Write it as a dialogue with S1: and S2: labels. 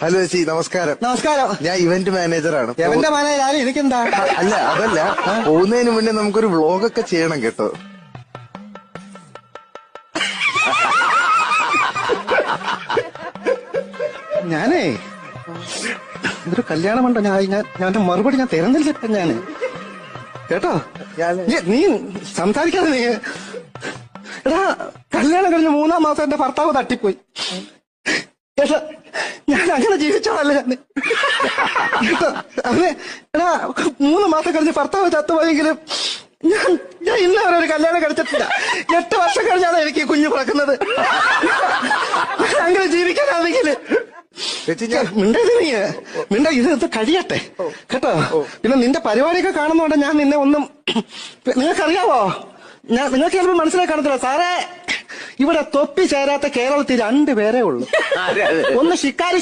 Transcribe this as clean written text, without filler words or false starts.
S1: Hello ചേച്ചി, നമസ്കാരം.
S2: നമസ്കാരം.
S1: ഞാൻ ഇവന്റ് മാനേജറാണ്.
S2: ഇവന്റ് മാനേജർ എനിക്കെന്താ?
S1: അല്ല, അതല്ല, പോകുന്നതിന് മുന്നേ നമുക്കൊരു വ്ളോഗൊക്കെ ചെയ്യണം കേട്ടോ.
S2: ഞാനേ ഇതൊരു കല്യാണമുണ്ടോ, ഞാൻ മറുപടി ഞാൻ തരുന്നില്ല ഞാന് കേട്ടോ. നീ സംസാരിക്കാതെ നീ എടാ, കല്യാണം കഴിഞ്ഞ് 3-ാം മാസം എന്റെ ഭർത്താവ് തട്ടിപ്പോയി കേട്ടോ. ഞാൻ അങ്ങനെ ജീവിച്ചോളല്ലേ ഞാൻ കേട്ടോ. അവന് എടാ 3 മാസം കഴിഞ്ഞ് ഭർത്താവ് ചത്തുപോയെങ്കിലും ഞാൻ ഇന്നവരെ ഒരു കല്യാണം കഴിച്ചിട്ടില്ല. 8 വർഷം കഴിഞ്ഞാണ് എനിക്ക് കുഞ്ഞു പിറക്കുന്നത്. അങ്ങനെ ജീവിക്കാനാണെങ്കിൽ ഇത് കഴിയട്ടെ കേട്ടോ. പിന്നെ നിന്റെ പരിപാടിയൊക്കെ കാണുന്നോണ്ട് ഞാൻ നിന്നെ ഒന്നും നിങ്ങൾക്കറിയാവോ, നിങ്ങൾക്ക് ചിലപ്പോൾ മനസ്സിലാക്കി കാണത്തില്ല സാറേ. ഇവിടെ തൊപ്പി ചേരാത്ത കേരളത്തിൽ 2 പേരേ ഉള്ളൂ. ഒന്ന് ഷിക്കാരി